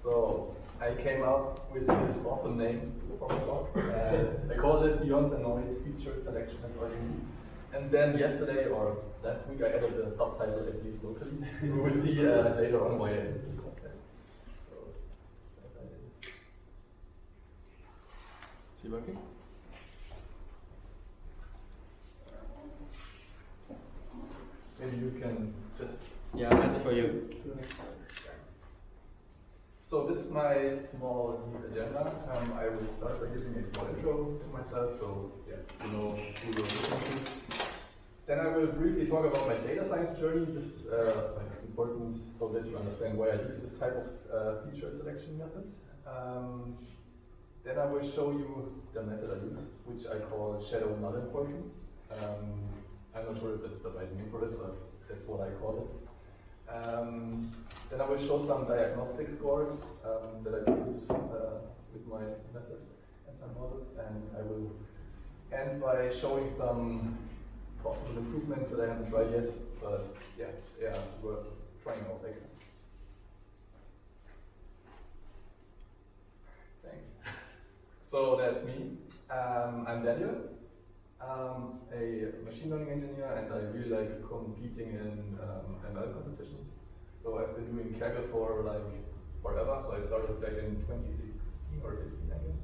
So I came up with this awesome name for my blog. I called it Beyond the Noise Feature Selection as RDB. And then yesterday or last week I added a subtitle, at least locally. We will see later on why I did this content. So, is it working? Maybe you can just... Yeah, that's for you. So this is my small agenda. I will start by giving a small intro to myself, so yeah, you know who you're listening to. Then I will briefly talk about my data science journey. This is important so that you understand why I use this type of feature selection method. Then I will show you the method I use, which I call shadow null importance. I'm not sure if that's the right name for it, but that's what I call it. Then I will show some diagnostic scores that I use with my method and my models, and I will end by showing some possible improvements that I haven't tried yet, but yeah, worth trying out, I guess. Thanks. So that's me. I'm Daniel. A machine learning engineer, and I really like competing in ML competitions. So I've been doing Kaggle for like forever. So I started back in 2016 or 15, I guess.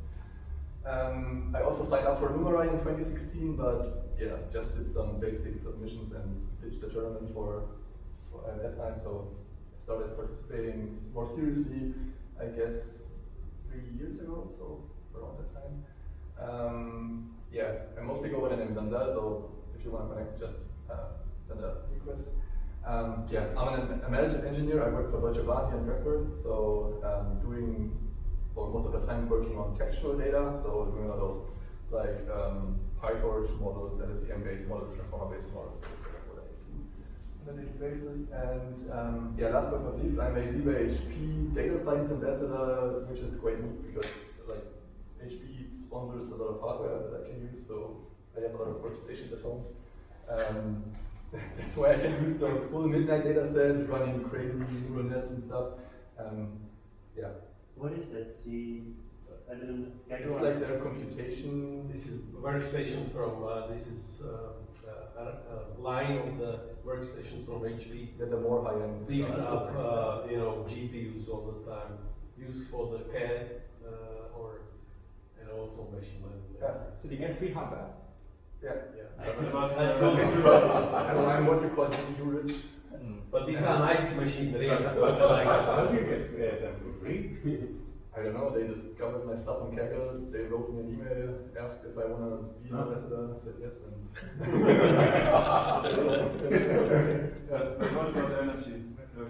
I also signed up for Numerai in 2016, but yeah, just did some basic submissions and ditched the tournament for at that time. So I started participating more seriously, I guess, 3 years ago. So around that time. Yeah, I mostly go by the name Denzel, so if you want to connect, just send a request. Yeah, I'm an ML engineer. I work for Deutsche Bahn here in Frankfurt, so doing, or most of the time working on textual data, so doing a lot of like PyTorch models, LSTM-based models, transformer-based models. So that's what I do on a daily basis. And yeah, last but not least, I'm a ZBA-HP data science ambassador, which is quite neat because like HP sponsors a lot of hardware that I can use, so I have a lot of workstations at home. That's why I can use the full midnight data set, running crazy neural nets and stuff. Yeah. What is that? See, I didn't. It's like their computation. This is workstations from. This is a line of the workstations from HP. That are more high-end. Beefed up, GPUs all the time, used for the CAD and also machine learning. Yeah. So they get free hardware. Yeah. Yeah. So I'm what you call GPU rich. But these are nice machines, really. How do you get them for free? I don't know, they discovered my stuff on Kaggle, they wrote me an email, asked if I want to be an ambassador, I said yes, and... But what about energy? So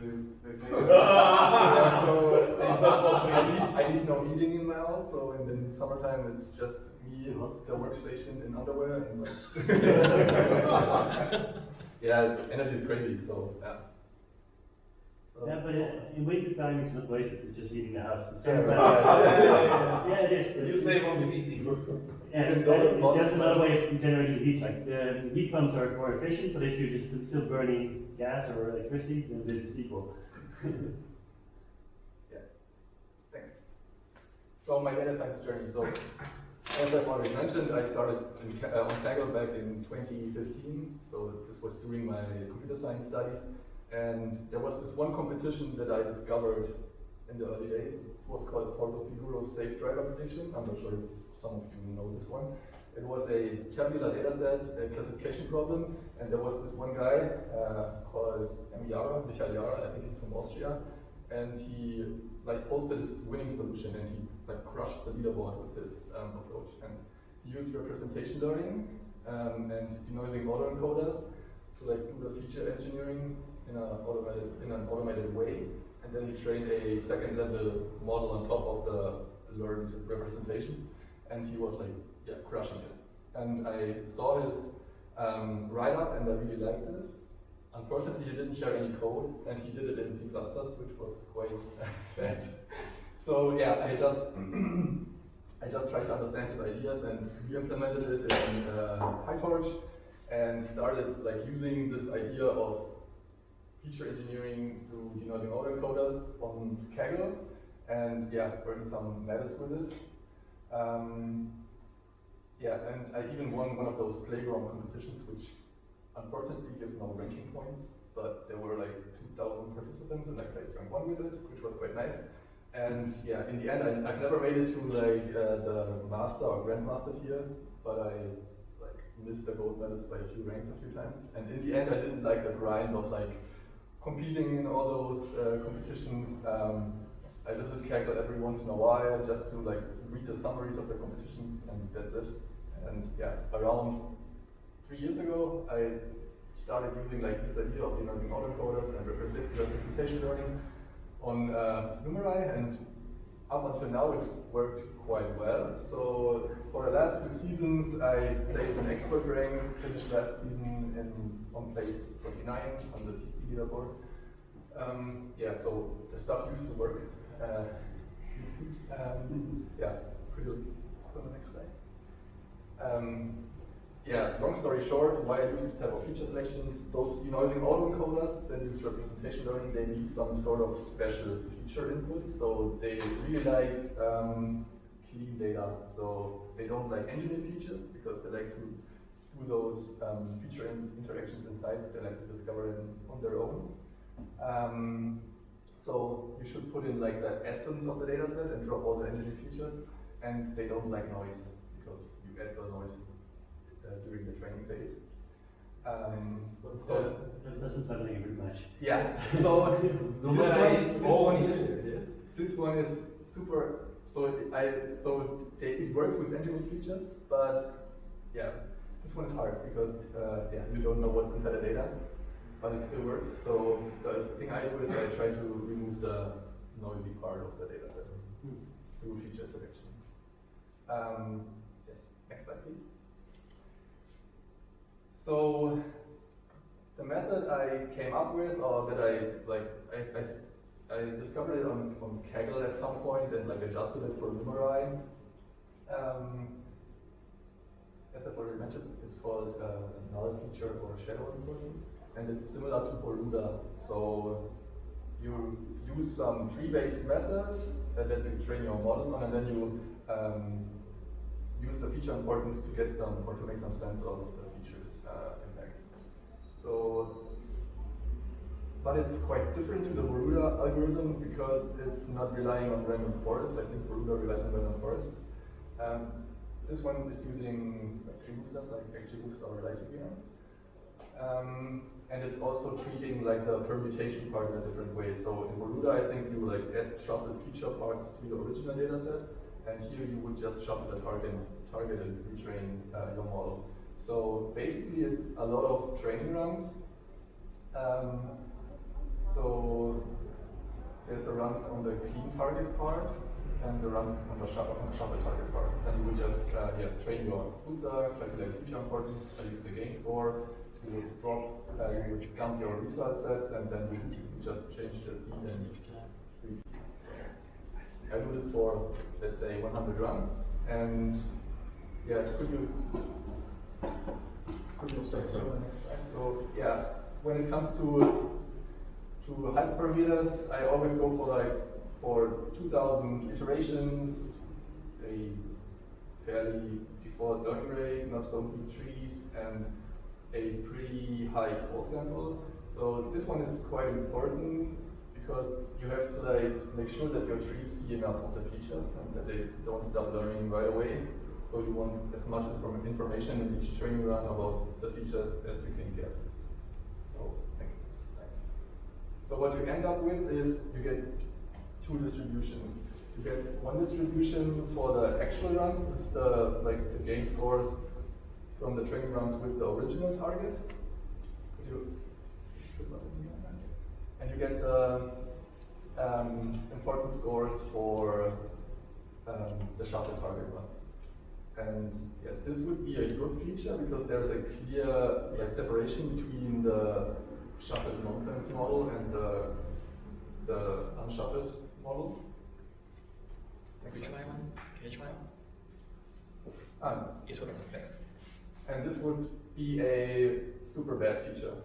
it's not for free. I need no heating in my house, so in the summertime it's just me and the workstation in underwear. And yeah, energy is crazy, so yeah. Yeah, but in winter time it's not wasted, it's just heating the house. Yeah, it is. You save on the heating. Yeah, it's just another way of generating heat. Like the heat pumps are more efficient, but if you're just still burning gas or electricity, then this is equal. Yeah, thanks. So my data science journey. So as I've already mentioned, I started on Kaggle back in 2015. So this was during my computer science studies. And there was this one competition that I discovered in the early days. It was called Portal Seguro's Safe Driver Prediction. I'm not sure if some of you know this one. It was a tabular data set, a classification problem, and there was this one guy called Michael Yara, I think he's from Austria, and he like posted his winning solution, and he like crushed the leaderboard with his approach. And he used representation learning and denoising autoencoders to like do the feature engineering in an automated way, and then he trained a second level model on top of the learned representations, and he was like, yeah, crushing it. And I saw his write-up and I really liked it. Unfortunately, he didn't share any code, and he did it in C++, which was quite sad. So yeah, I just tried to understand his ideas and re-implemented it in PyTorch, and started like using this idea of feature engineering through denoising autoencoders on Kaggle, and yeah, earned some medals with it. Yeah, and I even won one of those playground competitions, which unfortunately give no ranking points, but there were like 2,000 participants, and I placed rank 1 with it, which was quite nice. And yeah, in the end, I've never made it to like the master or grandmaster tier, but I like missed the gold medals by a few ranks a few times. And in the end, I didn't like the grind of like competing in all those competitions. I visit Kaggle every once in a while just to like read the summaries of the competitions, and that's it. And yeah, around 3 years ago, I started using like this idea of denoising autoencoders and representation learning on Numerai, and up until now it worked quite well. So for the last 2 seasons, I placed an expert rank, finished last season on place 29 on the TC leaderboard. Yeah, so the stuff used to work. Yeah, could you go to the next slide? Yeah, long story short, why I use this type of feature selections, those denoising autoencoders that use representation learning, they need some sort of special feature input. So they really like clean data. So they don't like engineered features because they like to do those feature interactions inside. They like to discover them on their own. So you should put in like the essence of the data set and drop all the engineered features. And they don't like noise because you add the noise during the training phase. So that doesn't sound like a good match. yeah. So this one is super. So it works with engineered features, but yeah, this one is hard because yeah, you don't know what's inside the data, but it still works. So the thing I do is I try to remove the noisy part of the data set through feature selection. Yes. Next slide, please. So the method I came up with, or that I discovered it on Kaggle at some point and like adjusted it for Numerai. As I've already mentioned, it's called null feature or shadow importance, and it's similar to Boluda. So you use some tree-based methods that you train your models on, and then you use the feature importance to get some or to make some sense of the features impact. So, but it's quite different to the Boluda algorithm because it's not relying on random forests. I think Boluda relies on random forests. This one is using tree boosters like XGBoost or LightGBM. And it's also treating like the permutation part in a different way. So in Boluda, I think you like add shuffle feature parts to the original data set, and here you would just shuffle the target and retrain your model. So basically, it's a lot of training runs. So there's the runs on the clean target part and the runs on the shuffle target part. And you would just train your booster, calculate feature importance, use the gain score. You would drop, you would dump your result sets, and then you just change the scene and read. I do this for, let's say, 100 runs, and yeah, could you so yeah, when it comes to hyperparameters, I always go for 2,000 iterations, a fairly default learning rate, not so deep trees, and a pretty high call sample. So this one is quite important because you have to make sure that your trees see enough of the features and that they don't stop learning right away. So you want as much information in each training run about the features as you can get. So next slide. So what you end up with is you get 2 distributions. You get one distribution for the actual runs. This is the gain scores from the training runs with the original target. And you get the importance scores for the shuffle target runs. And yeah, this would be a good feature because there's a clear separation between the shuffled nonsense model and the unshuffled model. Can you try one? It's one of the flex. And this would be a super bad feature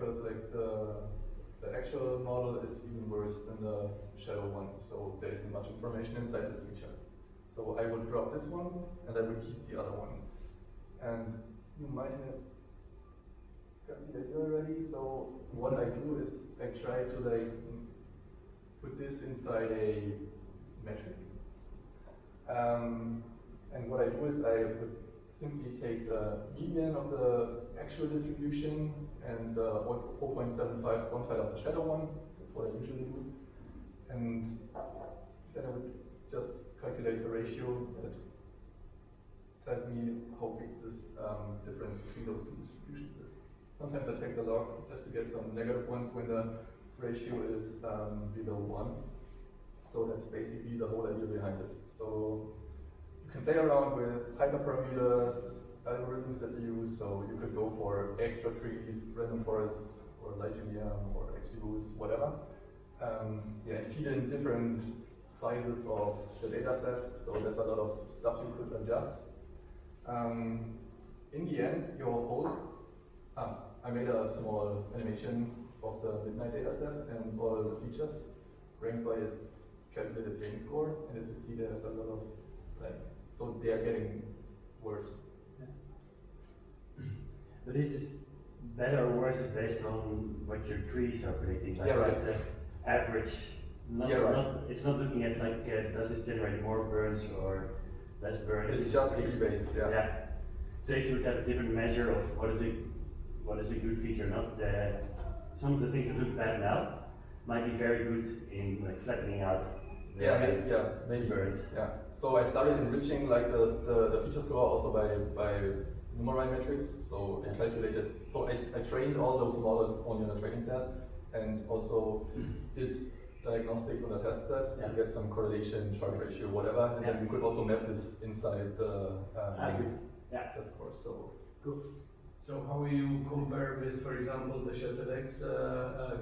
because like the actual model is even worse than the shadow one, so there isn't much information inside this feature. So I would drop this one, and I would keep the other one. And you might have gotten the idea already. So what I do is I try to like put this inside a metric. And what I do is I would simply take the median of the actual distribution and 0.75 quantile of the shadow one. That's what I usually do. And then I would just calculate the ratio that tells me how big this difference between those two distributions is. Sometimes I take the log just to get some negative ones when the ratio is below 1. So that's basically the whole idea behind it. So you can play around with hyperparameters, algorithms that you use. So you could go for extra trees, random forests, or Ligenium, or XGBoost, whatever. Feed in different sizes of the data set. So there's a lot of stuff you could adjust. In the end, your whole, I made a small animation of the midnight data set and all the features ranked by its calculated gain score. And as you see, there's a lot of, so they are getting worse. Yeah. But is this better or worse based on what your trees are predicting? Like, yeah, right. The average, it's not looking at like, does it generate more burns or less burns? It's just tree-based, yeah. So if you would have a different measure of what is a good feature or not, some of the things that look bad now might be very good in like flattening out maybe burns. Yeah. So I started enriching like the feature score also by Numerai metrics. So I calculated. So I trained all those models only on the training set, and also did diagnostics on the test set to get some correlation, Sharp ratio, whatever. And then you could also map this inside the test score. So cool. So how you compare with, for example, the Sheltered X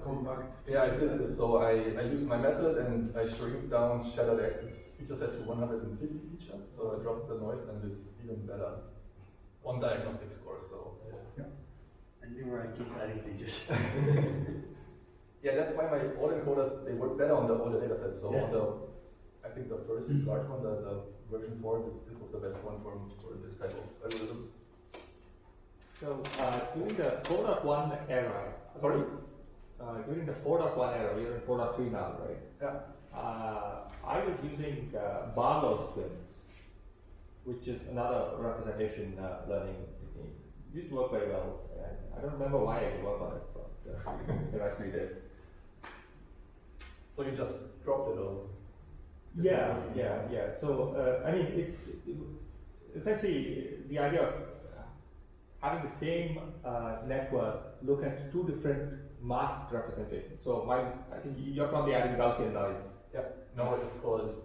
compact? Yeah, I did this. So I used my method and I shrink down Sheltered X's feature set to 150 features. So I dropped the noise and it's even better on diagnostic score. So And Numerai keeps adding features. yeah, that's why my autoencoders, they work better on the older data sets. So on the, I think the first large one, the version 4, this was the best one for this type of algorithm. So during the 4.1 era, during the 4.1 era, we are in 4.3 now, right? Yeah. I was using Barlow's twins, which is another representation learning technique. It used to work very well. And I don't remember why I gave up on it, but it actually did. So you just dropped it all? Yeah. So I mean, it's essentially the idea of having the same network look at two different masked representations. So I think you're probably adding Gaussian noise. Yeah. No, it's called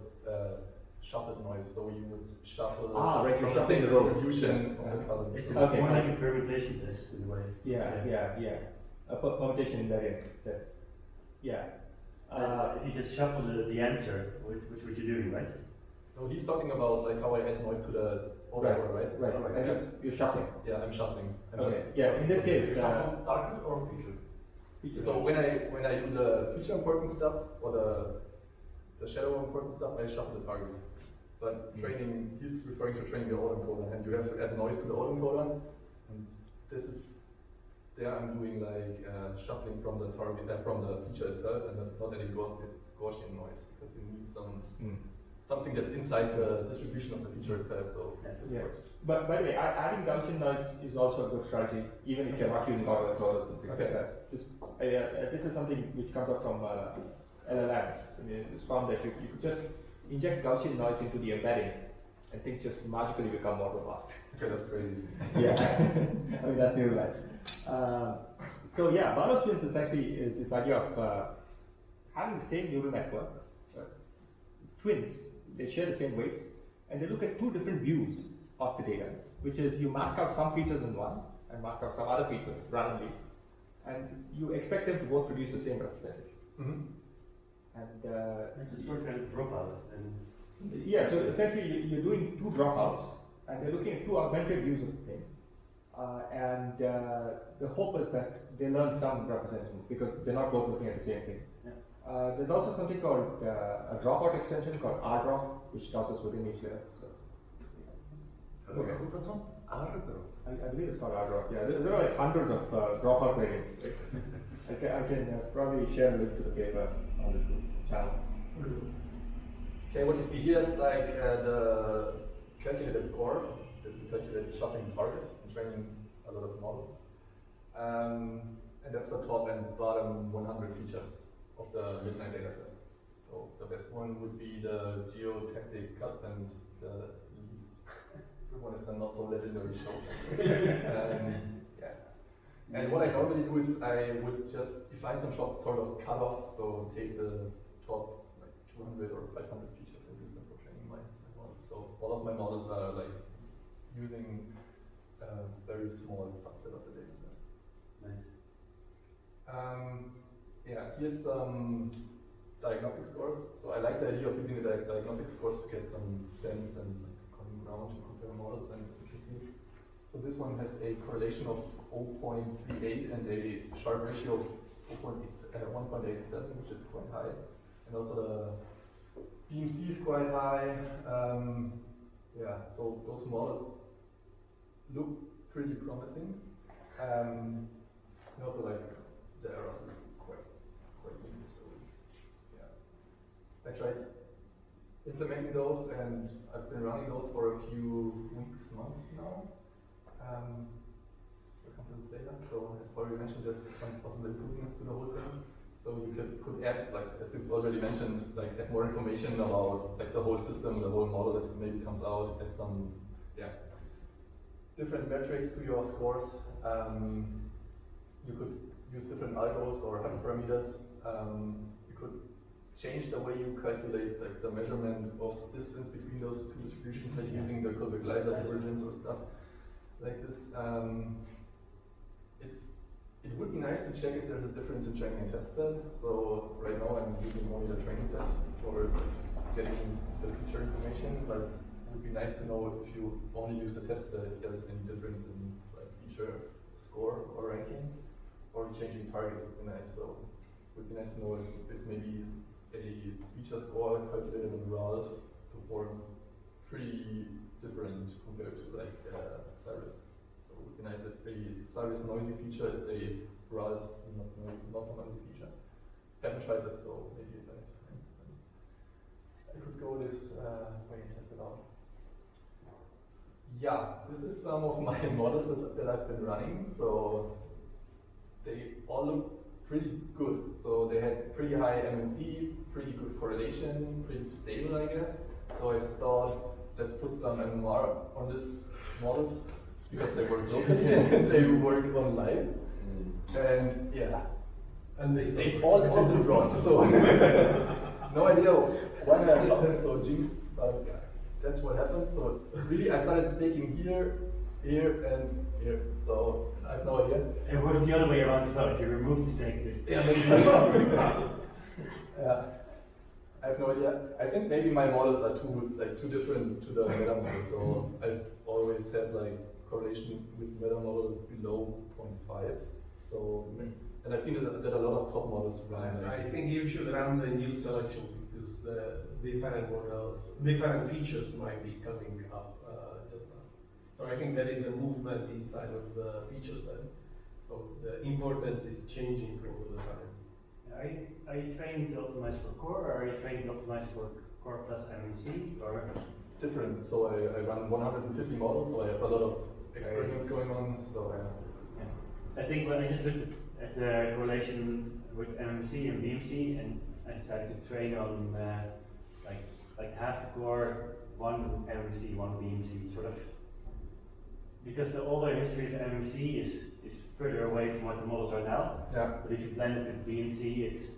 shuffled noise. So you would shuffle you're from the same shuffling the rows. distribution of the colors. It's Okay. more like a permutation test in a way. Yeah. A permutation invariance test. Yeah. If you just shuffle the answer, which would you do, right? No, he's talking about like how I add noise to the autoencoder, right? Right. Yeah. You're shuffling. Yeah, I'm shuffling. In this case, target or feature? So when I do the feature important stuff or the shadow important stuff, I shuffle the target. But training, he's referring to training the autoencoder, and you have to add noise to the autoencoder. And this is there I'm doing like shuffling from the target from the feature itself, and not any Gaussian noise because we need something that's inside the distribution of the feature itself. So this works. But by the way, adding Gaussian noise is also a good strategy, even if you're not using autoencoders and things like that. This is something which comes up from LLMs. I mean, it's found that you could just inject Gaussian noise into the embeddings, and things just magically become more robust. Okay, that's crazy. Yeah, I mean that's neural nets. So yeah, Barlow's twins essentially is this idea of having the same neural network, twins. They share the same weights, and they look at two different views of the data, which is you mask out some features in one and mask out some other features randomly, and you expect them to both produce the same representation. And It's a sort of dropout. yeah, so essentially you're doing two dropouts, and they're looking at two augmented views of the thing. and the hope is that they learn some representation because they're not both looking at the same thing. Yeah. There's also something called a dropout extension called rdrop, which tells us within each layer. So, Okay. I believe it's called rdrop. Yeah, there are like hundreds of dropout variants. I can probably share a link to the paper on the channel. Okay, what you see here is like the calculated score, the calculated shuffling target, and training a lot of models. And that's the top and bottom 100 features of the midnight dataset. So the best one would be the geotactic cusp, and the least good one is the not so legendary show. Yeah. And what I normally do is I would just define some sort of cutoff, so take the top like 200 or 500 features and use them for training my models. So all of my models are like using a very small subset of the data set. Nice. Yeah, here's some diagnostic scores. So I like the idea of using the diagnostic scores to get some sense and common ground to compare models and efficacy. So this one has a correlation of 0.38 and a Sharpe ratio of 1.87, which is quite high. And also the BMC is quite high. Yeah, so those models look pretty promising. And also like the errors are quite easy. So yeah, I tried implementing those, and I've been running those for a few weeks, months now. This data. So as already mentioned, there's some possible improvements to the whole thing. So you could add, like as you've already mentioned, like add more information about like the whole system, the whole model that maybe comes out, add some different metrics to your scores. You could use different algos or hyperparameters. You could change the way you calculate like the measurement of distance between those two distributions, like using the Kolbe-Gleiser divergence or stuff like this. It would be nice to check if there's a difference in training and test set. So right now I'm using only the training set for getting the feature information, but it would be nice to know if you only use the test set, if there's any difference in like feature score or ranking, or changing targets would be nice. So it would be nice to know if maybe a feature score calculated on RALF performs pretty different compared to like Cyrus. So it would be nice if the Cyrus noisy feature is a RALF not so noisy feature. Haven't tried this, so maybe if I have time, I could go this way and test it out. Yeah, this is some of my models that I've been running. So they all look pretty good. So they had pretty high MNC, pretty good correlation, pretty stable, I guess. So I thought, let's put some MMR on these models because they work locally and they work on live. And yeah, and they all did wrong. So no idea why I did them so jinxed, but that's what happened. So really, I started staking here, and here. So I have no idea. It was the other way around as well. If you remove the stake, Yeah, I have no idea. I think maybe my models are too different to the meta model. So I've always had like correlation with meta model below 0.5. So and I've seen that a lot of top models run. I think you should run the new selection because the different models, different features might be coming up just now. So I think there is a movement inside of the feature set. So the importance is changing over the time. Are you training to optimize for core, or are you training to optimize for core plus MNC, or different? So I run 150 models, so I have a lot of experiments going on. So I think when I just looked at the correlation with MMC and BMC, and I decided to train on like half the core, one MMC, one BMC, sort of, because the older history of MMC is further away from what the models are now. yeah. But if you blend it with BMC, it's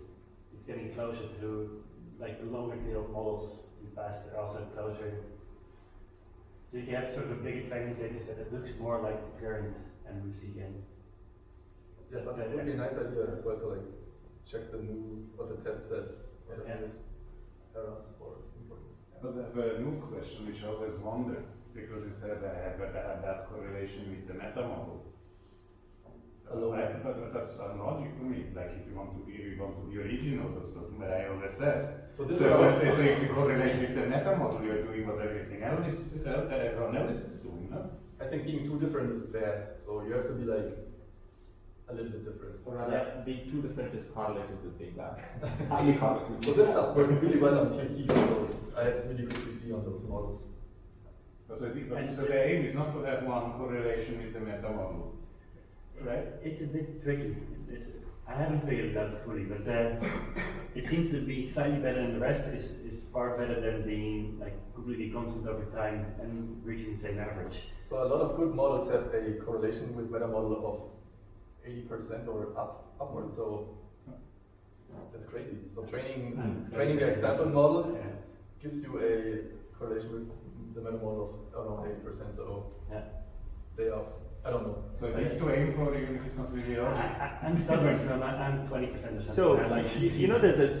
getting closer to like the longer tail of models in the past are also closer. So you can have sort of a bigger training data set that looks more like the current MMC game. Yeah, but it would be a nice idea as well to like check the new or the test set or the newest errors or importance. But I have a new question which I always wonder. because you said I have that correlation with the meta model. Hello. But that's logic to me. Like if you want to be original, that's what Numerai always says. So this So is if you correlate with the meta model, you're doing what everything else is doing, no? I think being too different is bad. So you have to be like a little bit different. Or rather, being too different is correlated with being bad. Highly correlated. So this stuff worked really well on TC, so I had really good TC on those models. So the aim is not to have one correlation with the meta model, right? It's a bit tricky. I haven't figured it out fully, but it seems to be slightly better than the rest. Is far better than being like completely constant over time and reaching the same average. So a lot of good models have a correlation with meta model of 80% or upwards. So that's crazy. So training the example models Yeah. gives you a correlation with the meta model of around 80%. So Yeah. they are, I don't know. So it is to aim for, even if it's not really logic. I'm stubborn, so I'm 20% or something. So, I like there's this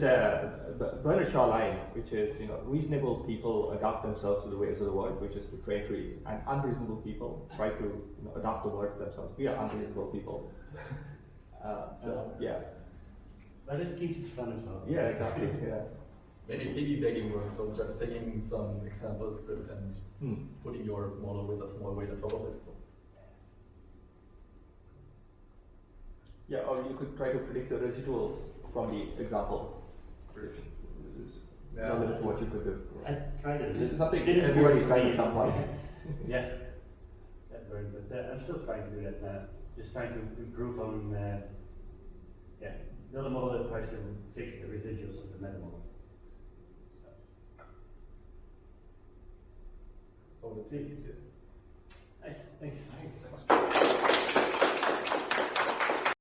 Bernard Shaw line, which is, reasonable people adapt themselves to the ways of the world, which is to train trees, and unreasonable people try to adapt the world to themselves. We are unreasonable people. Yeah. But it keeps it fun as well. Yeah, exactly. Yeah. Maybe piggybacking works, so just taking some example script and putting your model with a small weight on top of it. So. Yeah, or you could try to predict the residuals from the example prediction. This is limited to what you could do. I tried it. This is something Didn't everybody's work for trying me. at some point. Yeah, that worked, but I'm still trying to do that now. Just trying to improve on, the other model that tries to fix the residuals of the meta model. So that's easy. Nice, thanks. Thanks.